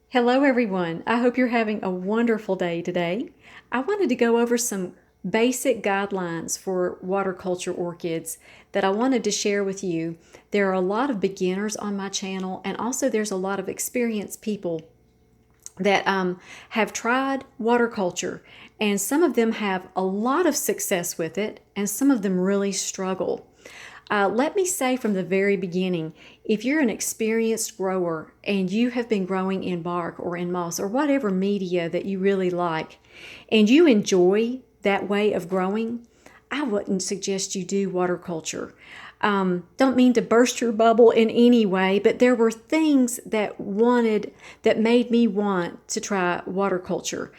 Hello, everyone. I hope you're having a wonderful day today. I wanted to go over some basic guidelines for water culture orchids that I wanted to share with you. There are a lot of beginners on my channel, and also there's a lot of experienced people that have tried water culture, and some of them have a lot of success with it, and some of them really struggle. Let me say from the very beginning, if you're an experienced grower and you have been growing in bark or in moss or whatever media that you really like, and you enjoy that way of growing, I wouldn't suggest you do water culture. Don't mean to burst your bubble in any way, but there were things that made me want to try water culture.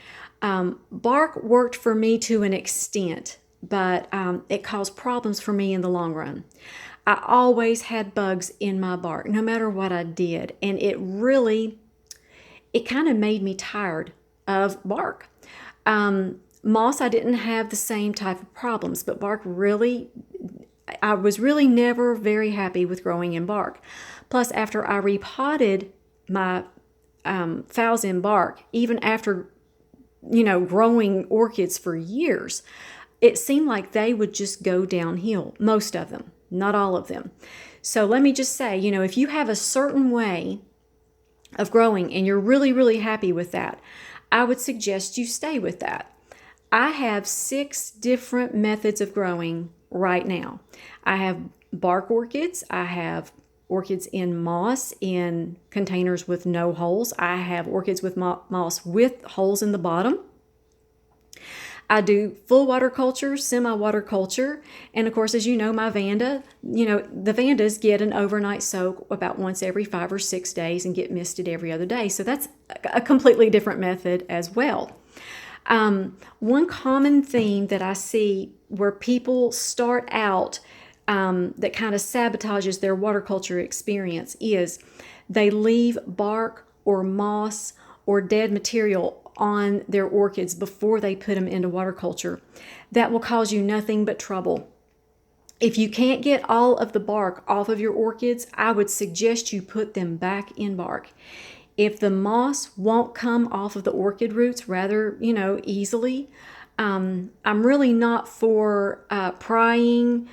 Bark worked for me to an extent, but it caused problems for me in the long run. I always had bugs in my bark, no matter what I did, and it kind of made me tired of bark. Moss, I didn't have the same type of problems, but bark really, I was really never very happy with growing in bark. Plus, after I repotted my phals in bark, even after growing orchids for years, it seemed like they would just go downhill, most of them, not all of them. So let me just say, if you have a certain way of growing and you're really, really happy with that, I would suggest you stay with that. I have 6 different methods of growing right now. I have bark orchids, I have orchids in moss in containers with no holes, I have orchids with moss with holes in the bottom. I do full water culture, semi-water culture, and of course, as you know, my Vanda, the Vandas get an overnight soak about once every 5 or 6 days and get misted every other day. So that's a completely different method as well. One common theme that I see where people start out that kind of sabotages their water culture experience is they leave bark or moss or dead material on their orchids before they put them into water culture. That will cause you nothing but trouble. If you can't get all of the bark off of your orchids, I would suggest you put them back in bark. If the moss won't come off of the orchid roots rather, easily, I'm really not for prying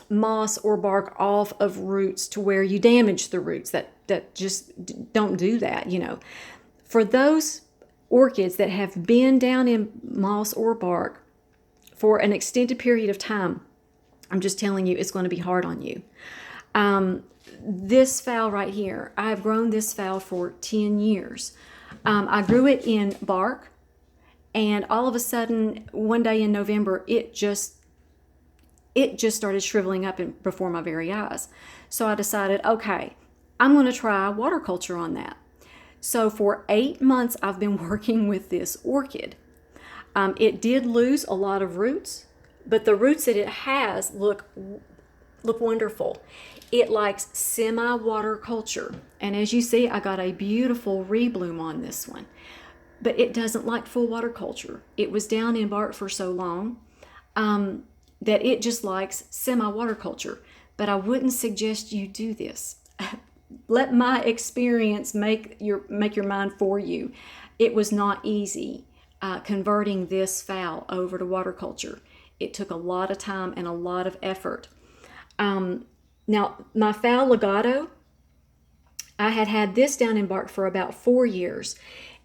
moss or bark off of roots to where you damage the roots. That just don't do that, For those orchids that have been down in moss or bark for an extended period of time, I'm just telling you, it's going to be hard on you. This phal right here, I've grown this phal for 10 years. I grew it in bark, and all of a sudden, one day in November, it just started shriveling up before my very eyes. So I decided, okay, I'm going to try water culture on that. So for 8 months, I've been working with this orchid. It did lose a lot of roots, but the roots that it has look wonderful. It likes semi-water culture. And as you see, I got a beautiful rebloom on this one. But it doesn't like full water culture. It was down in bark for so long that it just likes semi-water culture. But I wouldn't suggest you do this. Let my experience make your mind for you. It was not easy converting this phal over to water culture. It took a lot of time and a lot of effort. Now, my phal legato, I had this down in bark for about 4 years,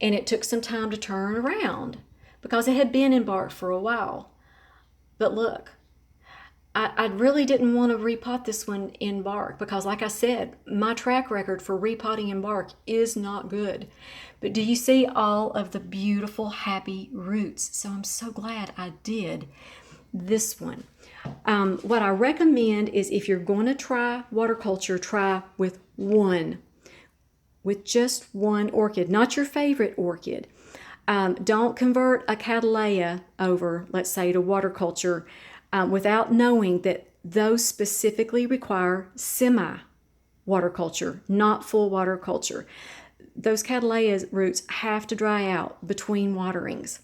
and it took some time to turn around because it had been in bark for a while. But look, I really didn't want to repot this one in bark because, like I said, my track record for repotting in bark is not good. But do you see all of the beautiful, happy roots? So I'm so glad I did this one. What I recommend is if you're going to try water culture, try with just one orchid, not your favorite orchid. Don't convert a Cattleya over, let's say, to water culture without knowing that those specifically require semi-water culture, not full water culture. Those Cattleya roots have to dry out between waterings.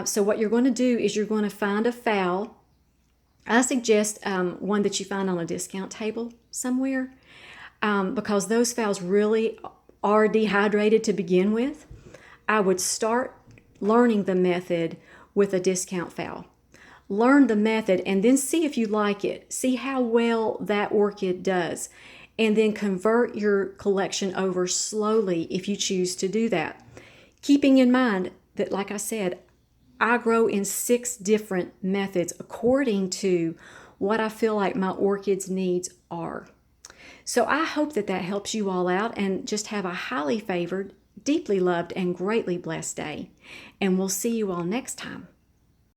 So what you're going to do is you're going to find a phal. I suggest one that you find on a discount table somewhere because those phals really are dehydrated to begin with, I would start learning the method with a discount foul. Learn the method and then see if you like it. See how well that orchid does. And then convert your collection over slowly if you choose to do that. Keeping in mind that, like I said, I grow in 6 different methods according to what I feel like my orchids' needs are. So I hope that that helps you all out, and just have a highly favored, deeply loved, and greatly blessed day. And we'll see you all next time.